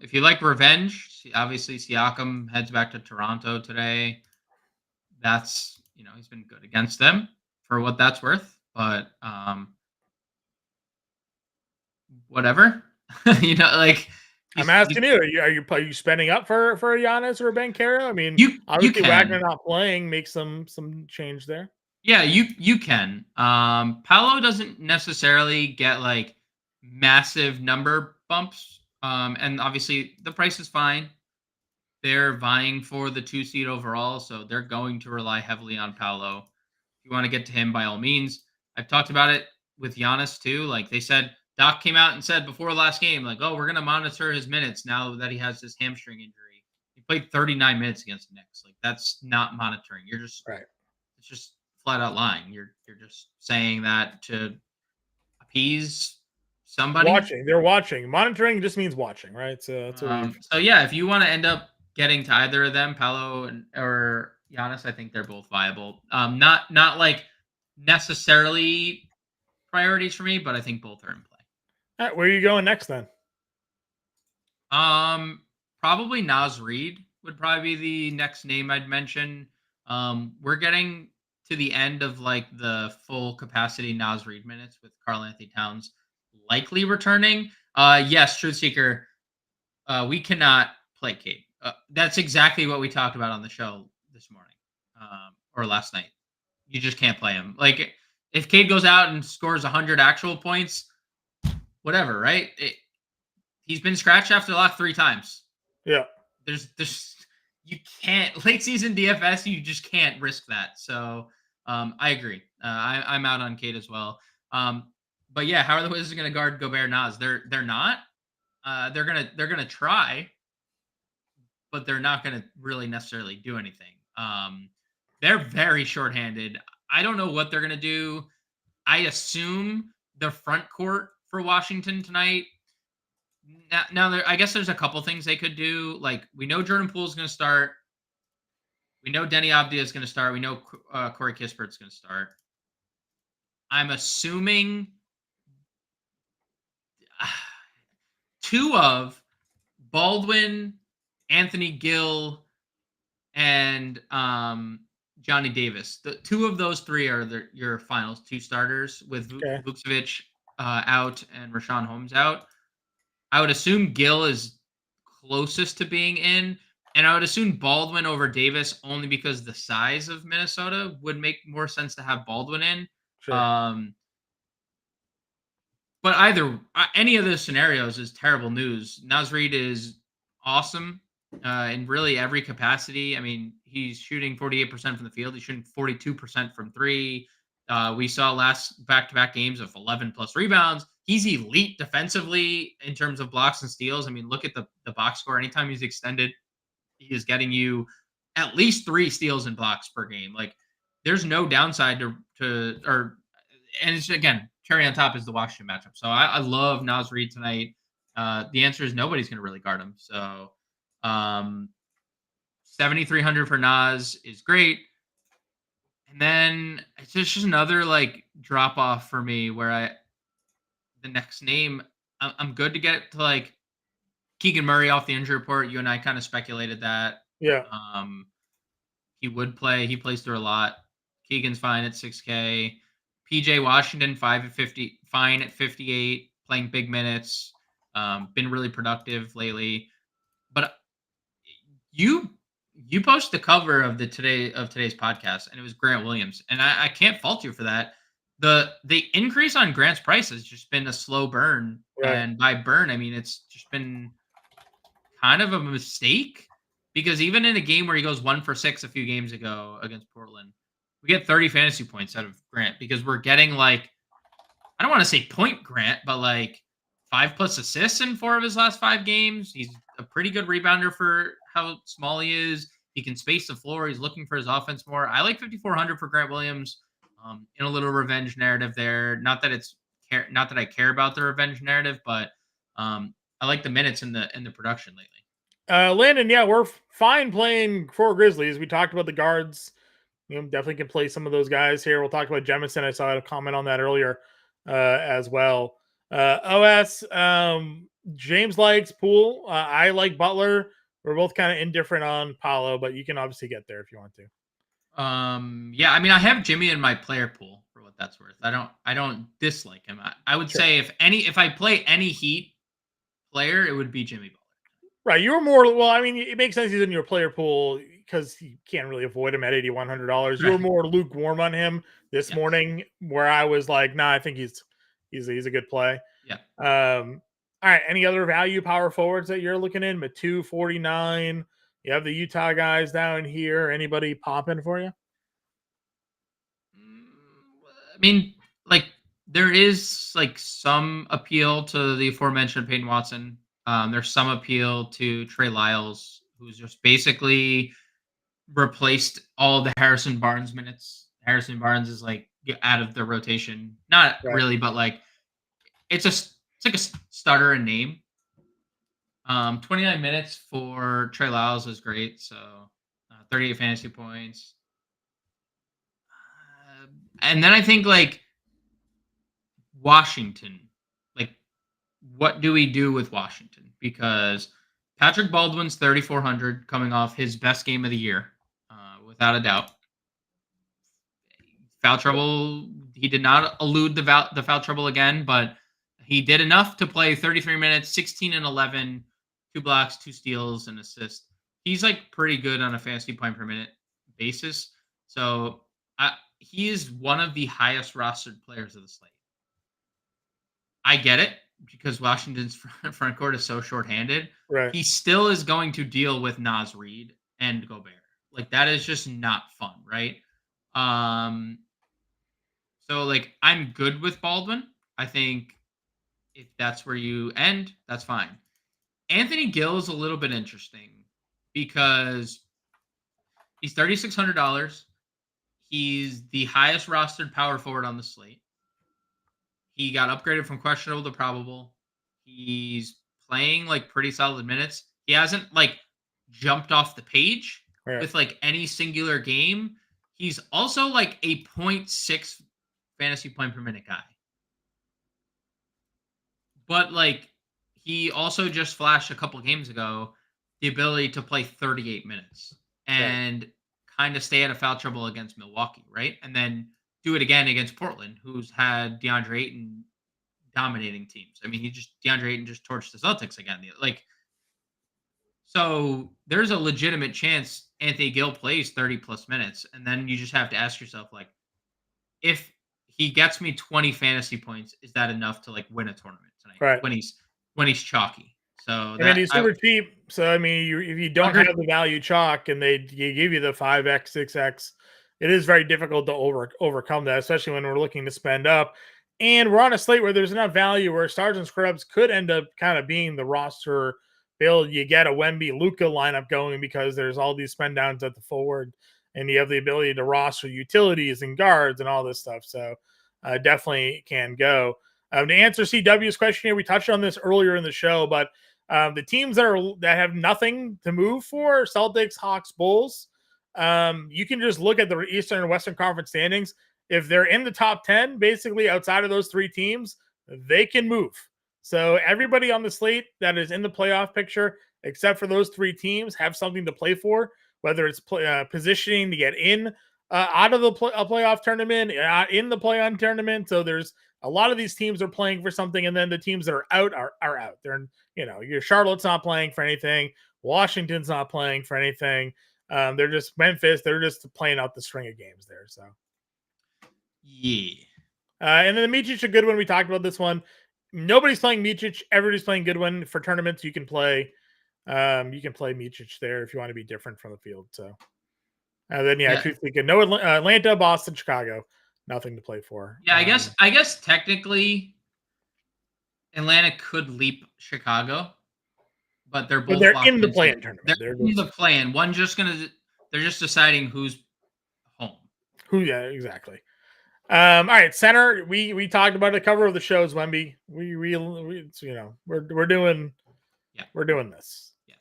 If you like revenge, obviously Siakam heads back to Toronto today. That's he's been good against them for what that's worth, but whatever. I'm asking you, are you spending up for a Giannis or a Banchero? I mean, obviously Wagner not playing makes some change there. Yeah, you can. Paolo doesn't necessarily get massive number bumps. And obviously the price is fine. They're vying for the 2 seed overall, so they're going to rely heavily on Paolo. If you want to get to him, by all means. I've talked about it with Giannis too. They said, Doc came out and said before last game, oh, we're going to monitor his minutes now that he has this hamstring injury. He played 39 minutes against the Knicks. That's not monitoring. You're just right. It's just flat out lying. You're just saying that to appease somebody. They're watching. Monitoring just means watching, right? So yeah, if you want to end up getting to either of them, Paolo or Giannis, I think they're both viable. Not like necessarily priorities for me, but I think both are in play. All right, where are you going next then? Probably Nas Reed would probably be the next name I'd mention. We're getting to the end of like the full capacity Nas Reed minutes with Karl Anthony Towns likely returning. Yes, Truth Seeker. We cannot play Cade. That's exactly what we talked about on the show this morning, or last night. You just can't play him. Like if Cade goes out and scores 100 actual points, whatever, right? He's been scratched after the last 3 times. Yeah. There's you can't late season DFS. You just can't risk that. So I agree. I'm out on Cade as well. But yeah, how are the Wizards going to guard Gobert Nas? They're not. They're gonna try, but they're not gonna really necessarily do anything. They're very shorthanded. I don't know what they're gonna do. I assume the front court for Washington tonight. Now I guess there's a couple things they could do. Like we know Jordan Poole's gonna start. We know Denny Avdia is gonna start. We know Corey Kispert's gonna start. I'm assuming 2 of Baldwin, Anthony Gill, and Johnny Davis. The 2 of those 3 are your finals 2 starters with Vucevic out and Rashawn Holmes out. I would assume Gill is closest to being in, and I would assume Baldwin over Davis only because the size of Minnesota would make more sense to have Baldwin in. Sure. But any of those scenarios is terrible news. Nas Reed is awesome in really every capacity. I mean, he's shooting 48% from the field. He's shooting 42% from 3. We saw last back-to-back games of 11 plus rebounds. He's elite defensively in terms of blocks and steals. I mean, look at the box score. Anytime he's extended, he is getting you at least 3 steals and blocks per game. Like, there's no downside and it's, again, cherry on top is the Washington matchup. So I love Nas Reed tonight. The answer is nobody's going to really guard him. So 7,300 for Nas is great. And then it's just another like drop off for me where the next name, I'm good to get to like Keegan Murray off the injury report. You and I kind of speculated that. Yeah. He would play. He plays through a lot. Keegan's fine at 6K. PJ Washington, 5 at 50, fine at 58, playing big minutes. Been really productive lately. But you posted the cover of today's podcast, and it was Grant Williams, and I can't fault you for that. The increase on Grant's price has just been a slow burn, right. And by burn I mean it's just been kind of a mistake because even in a game where he goes 1 for 6 a few games ago against Portland, we get 30 fantasy points out of Grant because we're getting like, I don't want to say point Grant, but like 5+ assists in 4 of his last 5 games. He's a pretty good rebounder for how small he is. He can space the floor. He's looking for his offense more. I like 5,400 for Grant Williams in a little revenge narrative there. Not that I care about the revenge narrative, but I like the minutes in the production lately. Landon, yeah, we're fine playing for Grizzlies. We talked about the guards. Definitely can play some of those guys here. We'll talk about Jemison. I saw a comment on that earlier as well. OS, James likes Poole. I like Butler. We're both kind of indifferent on Paolo, but you can obviously get there if you want to. Yeah, I mean, I have Jimmy in my player pool for what that's worth. I don't dislike him. I would say if I play any Heat player, it would be Jimmy Butler. Right, you were more. Well, I mean, it makes sense he's in your player pool because you can't really avoid him at $8,100. Right. You were more lukewarm on him this morning, where I was like, nah, I think he's a good play. Yeah. All right. Any other value power forwards that you're looking in? Matu 49. You have the Utah guys down here. Anybody popping for you? I mean, like there is like some appeal to the aforementioned Peyton Watson. There's some appeal to Trey Lyles, who's just basically replaced all of the Harrison Barnes minutes. Harrison Barnes is like out of the rotation. Not really, but like it's like a starter in name. 29 minutes for Trey Lyles is great. So 38 fantasy points. And then I think like Washington, like what do we do with Washington? Because Patrick Baldwin's 3,400 coming off his best game of the year, without a doubt. Foul trouble, he did not elude the foul trouble again, but he did enough to play 33 minutes, 16 and 11, 2 blocks, 2 steals, and assist. He's like pretty good on a fantasy point per minute basis. So he is one of the highest rostered players of the slate. I get it because Washington's front court is so shorthanded. Right. He still is going to deal with Naz Reid and Gobert. Like that is just not fun, right? So like I'm good with Baldwin. I think if that's where you end, that's fine. Anthony Gill is a little bit interesting because he's $3,600. He's the highest rostered power forward on the slate. He got upgraded from questionable to probable. He's playing like pretty solid minutes. He hasn't like jumped off the page with like any singular game. He's also like a 0.6 fantasy point per minute guy. But like he also just flashed a couple games ago the ability to play 38 minutes and kind of stay out of foul trouble against Milwaukee, right? And then do it again against Portland, who's had DeAndre Ayton dominating teams. I mean, DeAndre Ayton just torched the Celtics again. Like, so there's a legitimate chance Anthony Gill plays 30 plus minutes. And then you just have to ask yourself, like, if he gets me 20 fantasy points, is that enough to like win a tournament tonight? Right. When he's chalky. So and he's super cheap. So I mean, if you don't have the value chalk and they give you the 5x, 6x, it is very difficult to overcome that, especially when we're looking to spend up. And we're on a slate where there's enough value where stars and scrubs could end up kind of being the roster build. You get a Wemby Luka lineup going because there's all these spend downs at the forward, and you have the ability to roster utilities and guards and all this stuff. So definitely can go. To answer CW's question here, we touched on this earlier in the show, but the teams that have nothing to move for, Celtics, Hawks, Bulls, you can just look at the Eastern and Western Conference standings. If they're in the top 10, basically outside of those three teams, they can move. So everybody on the slate that is in the playoff picture, except for those three teams, have something to play for, whether it's positioning to get in out of the playoff tournament, in the play-on tournament. So there's a lot of these teams are playing for something, and then the teams that are out are out. They're, your Charlotte's not playing for anything. Washington's not playing for anything. They're just Memphis. They're just playing out the string of games there. So, yeah. And then the Micic, a good one. We talked about this one. Nobody's playing Micic. Everybody's playing good one for tournaments. You can play Micic there if you want to be different from the field. So, then truthfully, no Atlanta, Boston, Chicago, nothing to play for. Yeah, I guess technically Atlanta could leap Chicago, but they're both in the play-in tournament. They're in the play-in. They're just deciding who's home. Yeah, exactly. All right, center. We talked about the cover of the shows, Wemby. We're doing this. Yes.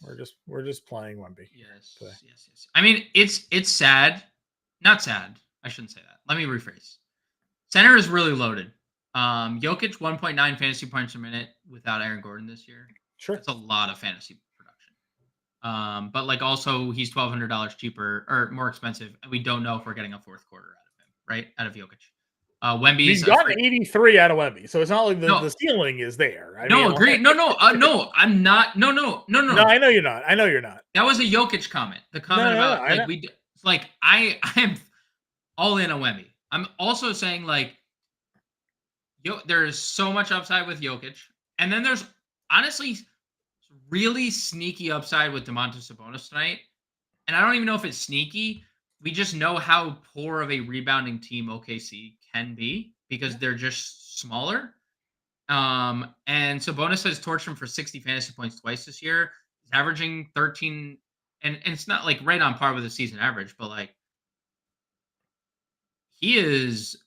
We're just playing Wemby. Yes. Yes. I mean, it's sad. Not sad. I shouldn't say that. Let me rephrase. Center is really loaded. Jokic 1.9 fantasy points a minute without Aaron Gordon this year. Sure. That's a lot of fantasy production. But like also he's $1,200 cheaper or more expensive, and we don't know if we're getting a fourth quarter out of him, right? Out of Jokic. Wemby's got 83 out of Wemby, so it's not like the ceiling is there. Agreed. No, I'm not. No. No, I know you're not. That was a Jokic comment. The comment about I am all in on Wemby. I'm also saying like, there's so much upside with Jokic, and then there's honestly really sneaky upside with Domantas Sabonis tonight. And I don't even know if it's sneaky. We just know how poor of a rebounding team OKC can be because they're just smaller. And Sabonis has torched him for 60 fantasy points twice this year. He's averaging 13, and it's not like right on par with the season average, but like he is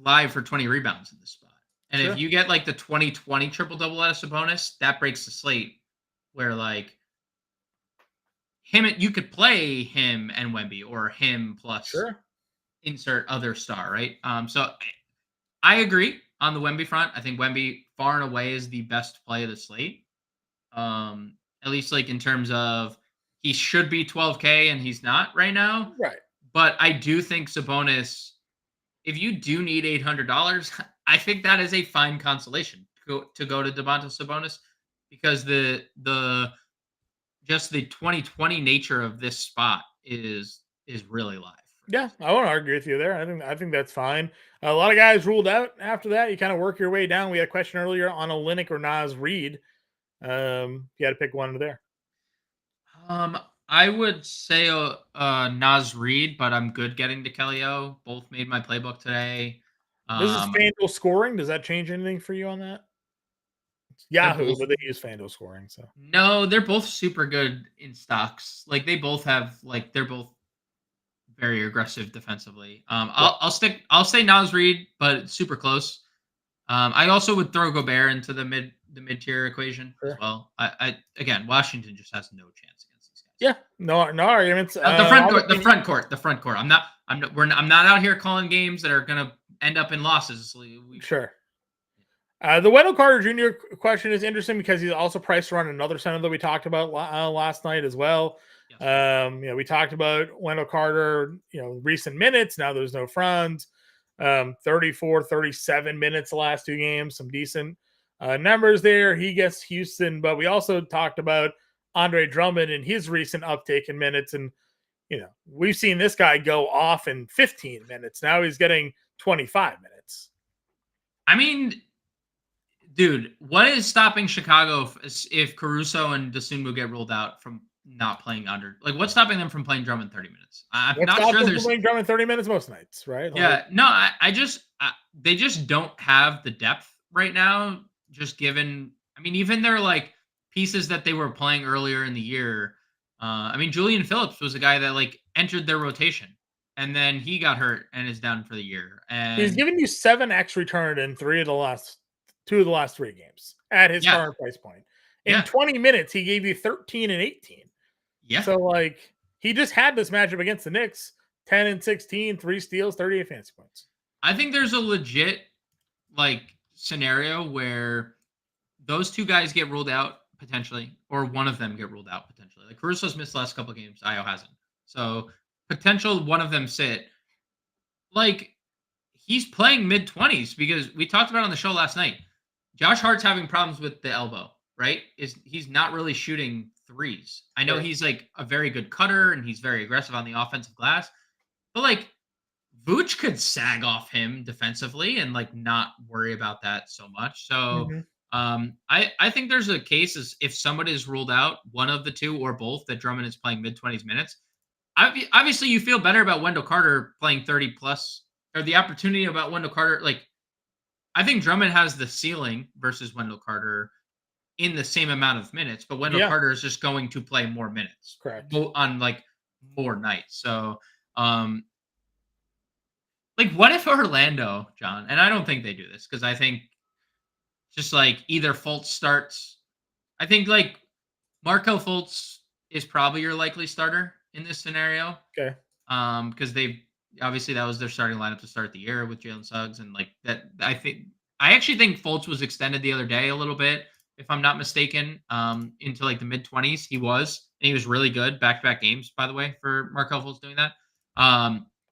live for 20 rebounds in this spot. And if you get like the 20-20 triple-double out of Sabonis, that breaks the slate where like you could play him and Wemby or him plus Sure. insert other star, right? So I agree on the Wemby front. I think Wemby far and away is the best play of the slate. At least like in terms of he should be 12K and he's not right now. Right. But I do think Sabonis, if you do need $800, I think that is a fine consolation to go to Domantas Sabonis because the just the 2020 nature of this spot is really live. Yeah, I won't argue with you there. I think that's fine. A lot of guys ruled out after that. You kind of work your way down. We had a question earlier on Olynyk or Nas Reed. You had to pick one there. I would say Nas Reed, but I'm good getting to Kelly O. Both made my playbook today. This is FanDuel scoring. Does that change anything for you on that? It's Yahoo, but they use FanDuel scoring. So no, they're both super good in stocks. Like they both have they're both very aggressive defensively. I'll say Nas Reed, but super close. I also would throw Gobert into the mid tier equation as well. I again, Washington just has no chance against these guys. Yeah, no arguments. The front court. I'm not out here calling games that are gonna end up in losses. Sure. The Wendell Carter Jr. question is interesting because he's also priced around another center that we talked about last night as well. Yes. We talked about Wendell Carter, recent minutes. Now there's no Franz. 34, 37 minutes the last two games. Some decent numbers there. He gets Houston, but we also talked about Andre Drummond and his recent uptake in minutes. And, we've seen this guy go off in 15 minutes. Now he's getting 25 minutes. I mean, dude, what is stopping Chicago if Caruso and Dosunmu get ruled out from not playing under? Like, what's stopping them from playing Drummond 30 minutes? I'm not sure there's playing Drummond 30 minutes most nights, right? Yeah, no, they just don't have the depth right now. Just given, even their pieces that they were playing earlier in the year. Julian Phillips was a guy that entered their rotation, and then he got hurt and is down for the year. And he's given you 7x return in two of the last three games at his current price point. In 20 minutes, he gave you 13 and 18. Yeah. So he just had this matchup against the Knicks, 10 and 16, 3 steals, 38 fantasy points. I think there's a legit scenario where those two guys get ruled out potentially, or one of them get ruled out potentially. Caruso's missed the last couple of games, Ayo hasn't. So potential one of them sit. He's playing mid-20s because we talked about on the show last night. Josh Hart's having problems with the elbow, right? He's not really shooting threes. I know he's a very good cutter and he's very aggressive on the offensive glass, but Vooch could sag off him defensively and not worry about that so much. So I think there's a case as if somebody is ruled out, one of the two or both, that Drummond is playing mid-20s minutes. Obviously, you feel better about Wendell Carter playing 30 plus, or the opportunity about Wendell Carter. I think Drummond has the ceiling versus Wendell Carter in the same amount of minutes, but Wendell Carter is just going to play more minutes. Correct. On more nights. So, what if Orlando, John, and I don't think they do this because I think just either Fultz starts. I think Markelle Fultz is probably your likely starter in this scenario. Okay. Because obviously that was their starting lineup to start the year with Jalen Suggs and that. I actually think Fultz was extended the other day a little bit, if I'm not mistaken, into the mid-20s. He was really good back-to-back games, by the way, for Markelle Fultz doing that.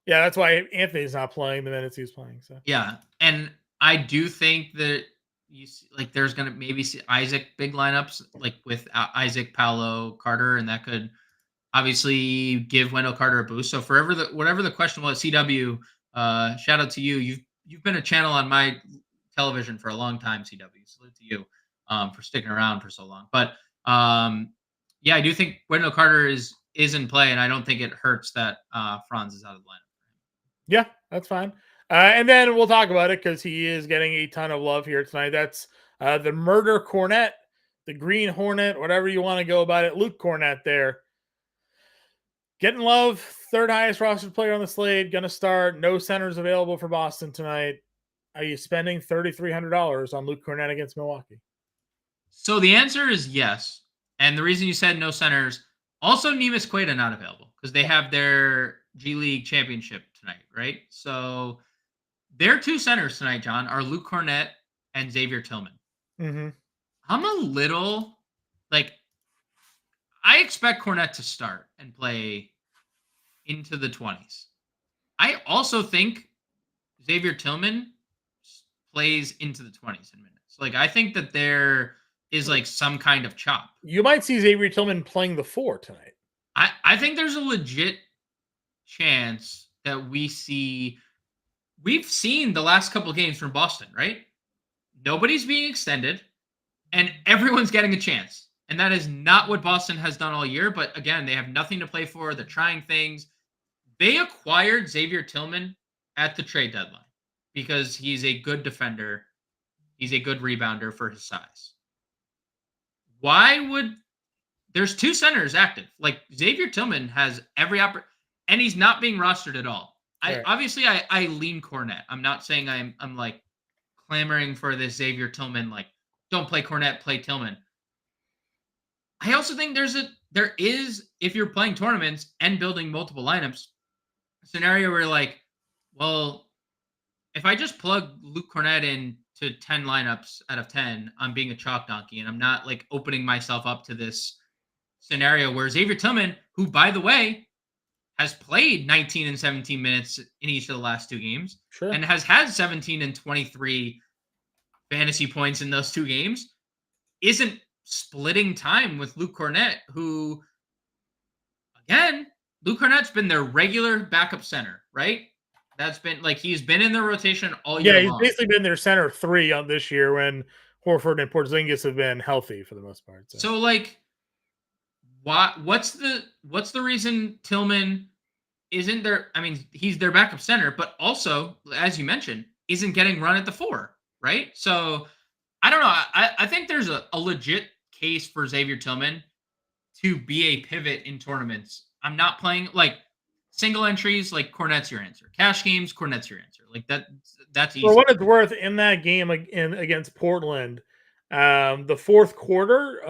Yeah, that's why Anthony's not playing the minutes he's playing. So yeah, and I do think that you see, there's gonna maybe see Isaac big lineups with Isaac, Paolo, Carter, and that could obviously give Wendell Carter a boost. So whatever the question was, CW, shout out to you. You've been a channel on my television for a long time, CW. Salute to you for sticking around for so long. But yeah, I do think Wendell Carter is in play, and I don't think it hurts that Franz is out of the lineup. Yeah, that's fine. And then we'll talk about it because he is getting a ton of love here tonight. That's the Murder Cornet, the Green Hornet, whatever you want to go about it. Luke Cornet there. Getting love, third highest rostered player on the slate. Going to start. No centers available for Boston tonight. Are you spending $3,300 on Luke Cornet against Milwaukee? So the answer is yes. And the reason you said no centers, Also, Neemias Queta not available because they have their G League championship tonight, right? So their two centers tonight, John, are Luke Cornett and Xavier Tillman. Mm-hmm. I'm a little like I expect Cornett to start and play into the 20s. I also think Xavier Tillman plays into the 20s in minutes. Like I think that there is like some kind of chop. You might see Xavier Tillman playing the 4 tonight. I think there's a legit chance that we've seen the last couple of games from Boston, right? Nobody's being extended and everyone's getting a chance. And that is not what Boston has done all year. But again, they have nothing to play for. They're trying things. They acquired Xavier Tillman at the trade deadline because he's a good defender. He's a good rebounder for his size. There's two centers active. Like Xavier Tillman has every opportunity, and he's not being rostered at all. Right. I lean Cornett. I'm not saying I'm like clamoring for this Xavier Tillman, like don't play Cornett, play Tillman. I also think there is, if you're playing tournaments and building multiple lineups, a scenario where like, well, if I just plug Luke Cornett into 10 lineups out of 10, I'm being a chalk donkey and I'm not like opening myself up to this scenario where Xavier Tillman, who by the way, has played 19 and 17 minutes in each of the last two games and has had 17 and 23 fantasy points in those two games, isn't splitting time with Luke Cornett, who, again, Luke Cornett's been their regular backup center, right? That's been like he's been in the rotation all year long. Yeah, he's basically been their center 3 on this year when Horford and Porzingis have been healthy for the most part. So like, what's the reason Tillman isn't there? I mean, he's their backup center, but also, as you mentioned, isn't getting run at the 4, right? So I don't know. I think there's a legit case for Xavier Tillman to be a pivot in tournaments. I'm not playing like single entries, like Cornett's your answer. Cash games, Cornett's your answer. Like that's easy. For what it's worth, in that game against Portland, the fourth quarter,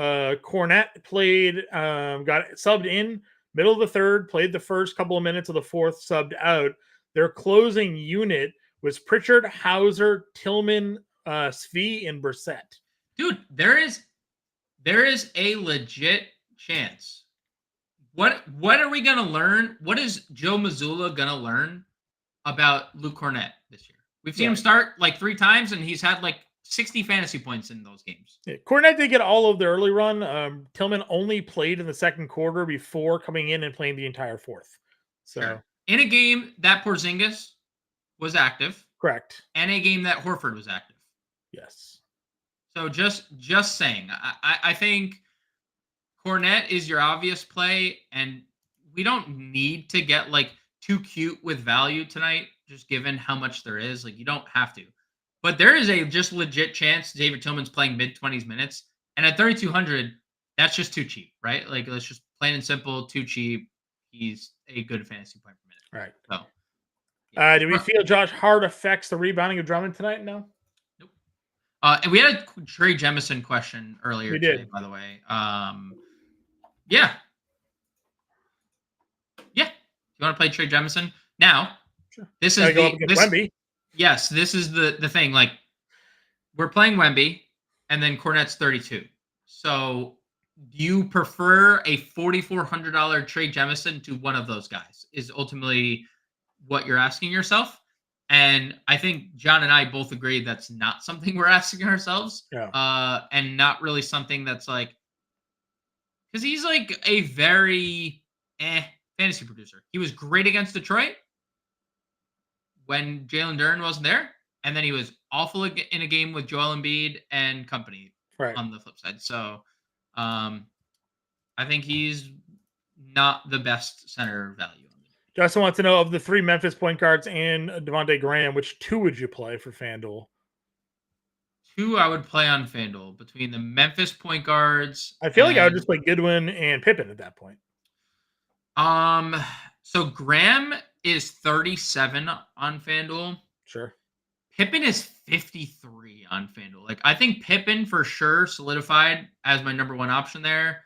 Cornett played, got subbed in middle of the third, played the first couple of minutes of the fourth, subbed out. Their closing unit was Pritchard, Hauser, Tillman, Svi, and Brissett. Dude, there is a legit chance. What are we gonna learn? What is Joe Mazzulla gonna learn about Luke Cornett this year? We've seen him start like 3 times, and he's had like 60 fantasy points in those games. Yeah, Cornett did get all of the early run. Tillman only played in the second quarter before coming in and playing the entire fourth. So in a game that Porzingis was active, correct, and a game that Horford was active. Yes. So just saying, I think Cornett is your obvious play, and we don't need to get like too cute with value tonight, just given how much there is. Like you don't have to. But there is a just legit chance Xavier Tillman's playing mid-20s minutes. And at 3,200, that's just too cheap, right? Like, let's just plain and simple, too cheap. He's a good fantasy point per minute. Right. So, yeah. Do we feel Josh Hart affects the rebounding of Drummond tonight? No? Nope. And we had a Trey Jemison question earlier today, by the way. Yeah. Yeah. You want to play Trey Jemison? Now, this is Wemby. Yes, this is the thing. Like, we're playing Wemby, and then Cornett's 32. So, do you prefer a $4,400 Trey Jemison to one of those guys? Is ultimately what you're asking yourself. And I think John and I both agree that's not something we're asking ourselves. Yeah. And not really something that's like, because he's like a very fantasy producer. He was great against Detroit when Jalen Duren wasn't there, and then he was awful in a game with Joel Embiid and company on the flip side. So I think he's not the best center value. Justin wants to know, of the 3 Memphis point guards and Devontae Graham, which 2 would you play for FanDuel? 2 I would play on FanDuel between the Memphis point guards. I feel like I would just play Goodwin and Pippen at that point. So Graham is 37 on FanDuel. Sure. Pippen is 53 on FanDuel. Like, I think Pippen for sure solidified as my number 1 option there.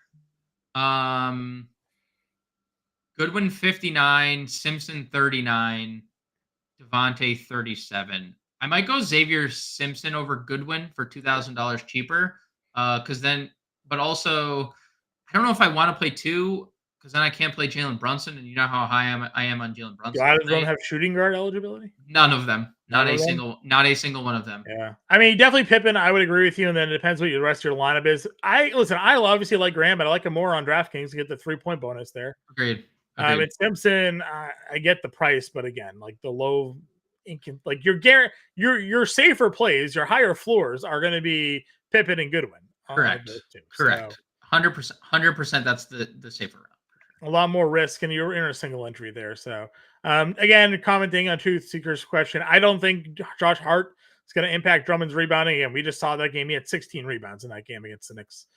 Goodwin 59, Simpson 39, Devontae 37. I might go Xavier Simpson over Goodwin for $2,000 cheaper. But also, I don't know if I want to play two because then I can't play Jalen Brunson, and you know how high I am on Jalen Do Brunson either of them tonight. have shooting guard eligibility? None of them. None Not of a them? single one of them. Yeah. I mean, definitely Pippen. I would agree with you. And then it depends what the rest of your lineup is. I obviously like Graham, but I like him more on DraftKings to get the 3-point bonus there. Agreed. And Simpson, I get the price, but again, like the low, like your safer plays, your higher floors are going to be Pippen and Goodwin. Correct. So, 100%. That's the safer route. A lot more risk, and you're in a single entry there. So, again, commenting on Truth Seeker's question, I don't think Josh Hart is going to impact Drummond's rebounding. Again, we just saw that game; he had 16 rebounds in that game against the Knicks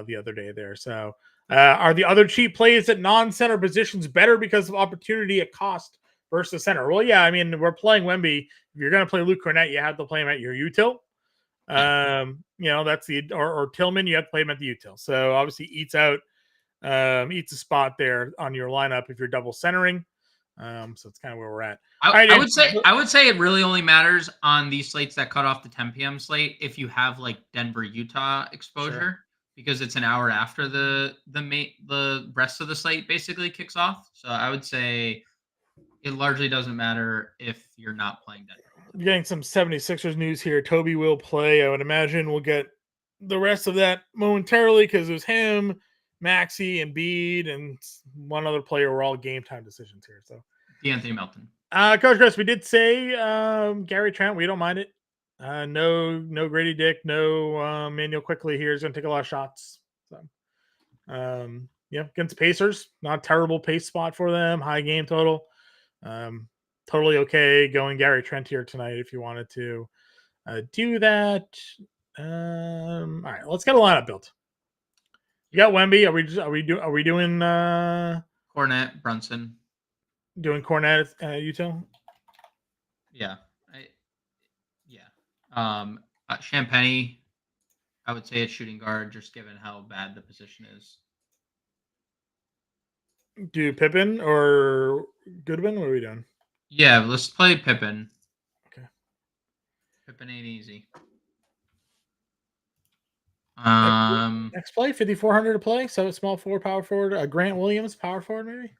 the other day there. So, are the other cheap plays at non-center positions better because of opportunity at cost versus center? Well, yeah, I mean, we're playing Wemby. If you're going to play Luke Cornett, you have to play him at your util. That's or Tillman, you have to play him at the util. So obviously eats a spot there on your lineup if you're double centering. So it's kind of where we're at. I would say it really only matters on these slates that cut off the 10 p.m. slate if you have like Denver, Utah exposure, sure, because it's an hour after the rest of the slate basically kicks off. So I would say it largely doesn't matter if you're not playing Denver. You're getting some 76ers news here. Toby will play. I would imagine we'll get the rest of that momentarily because it was him, Maxey, Embiid, and one other player were all game time decisions here. So D'Anthony Melton. Coach Chris, we did say Gary Trent. We don't mind it. No Grady Dick, no Manuel Quickly here is going to take a lot of shots. So, against Pacers, not a terrible pace spot for them. High game total. Totally okay going Gary Trent here tonight if you wanted to do that. All right, let's get a lineup built. You got Wemby. Are we doing Cornette, Brunson? Doing Cornette at util? Yeah. Champagny, I would say it's shooting guard, just given how bad the position is. Do Pippen or Goodwin? What are we doing? Yeah, let's play Pippen. Okay. Pippen ain't easy. Next play, 5,400 to play. So small forward, power forward. Grant Williams, power forward, maybe.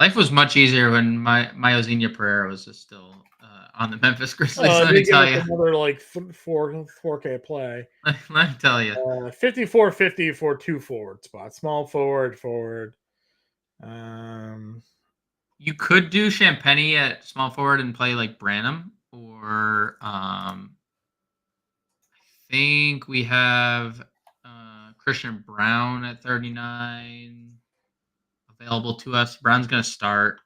Life was much easier when my Ozinha Pereira was just still on the Memphis Grizzlies. Let me tell you, another like 4K play. Let me tell you, 54-50 for 2 forward spots. Small forward. You could do Champagny at small forward and play like Branham, or I think we have Christian Brown at 39 available to us. Brown's going to start.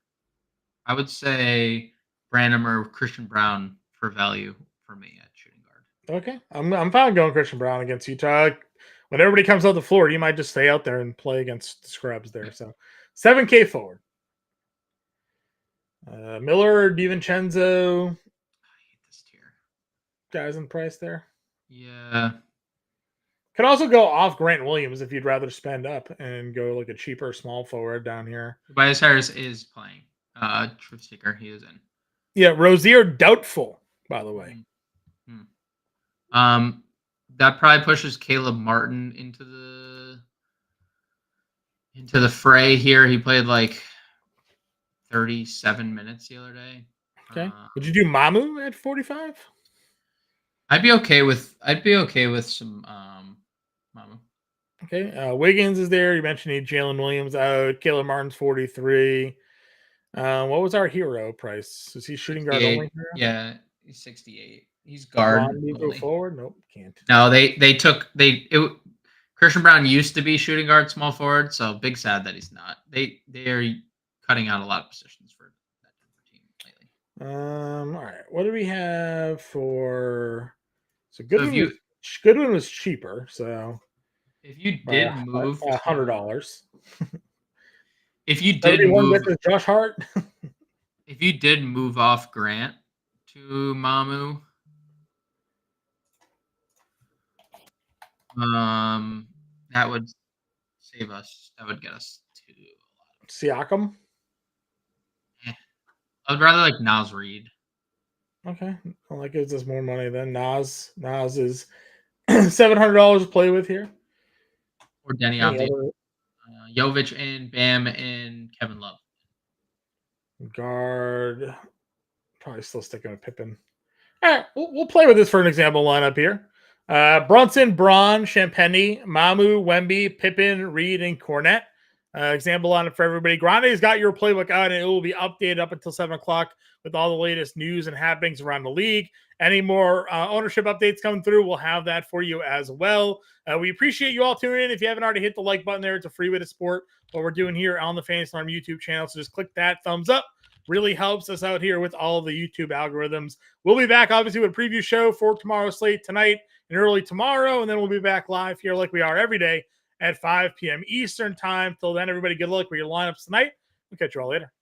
I would say Branham or Christian Brown for value for me at shooting guard. Okay, I'm fine going Christian Brown against Utah. When everybody comes off the floor, you might just stay out there and play against the scrubs there. So 7K forward. Miller, DiVincenzo. I hate this tier. Guys in price there. Yeah. Could also go off Grant Williams if you'd rather spend up and go like a cheaper small forward down here. Tobias Harris is playing. Truth Seeker, he is in. Yeah, Rozier doubtful, by the way. That probably pushes Caleb Martin into the fray here. He played like 37 minutes the other day. Okay. Would you do Mamu at 45? I'd be okay with some Mamu. Okay. Wiggins is there. You mentioned Jalen Williams out. Caleb Martin's 43. What was our hero price? Is he shooting guard only? Yeah, he's 68. He's guard. Go forward? Nope, can't. No, Christian Brown used to be shooting guard, small forward, so big sad that he's not. They are cutting out a lot of positions for that team lately. All right. What do we have for? So Goodwin was cheaper. So if you did move $100, if you did move Josh Hart, if you did move off Grant to Mamu, that would save us. That would get us to a lot of Siakam. I'd rather like Nas Reed. Okay. Well, that gives us more money than Nas. Nas is $700 to play with here. Or Denny Any Avdija. other Jovic and Bam and Kevin Love. guard? Probably still sticking with Pippen. All right, we'll play with this for an example lineup here. Brunson, Braun, Champagny, Mamu, Wemby, Pippen, Reed, and Cornette. Example lineup for everybody. Grande's got your playbook out, and it will be updated up until 7 o'clock with all the latest news and happenings around the league. Any more ownership updates coming through, we'll have that for you as well. We appreciate you all tuning in. If you haven't already hit the like button there, it's a free way to support what we're doing here on the Fantasy Farm YouTube channel. So just click that thumbs up. Really helps us out here with all the YouTube algorithms. We'll be back, obviously, with a preview show for tomorrow's slate tonight and early tomorrow, and then we'll be back live here like we are every day at 5 p.m. Eastern time. Till then, everybody, good luck with your lineups tonight. We'll catch you all later.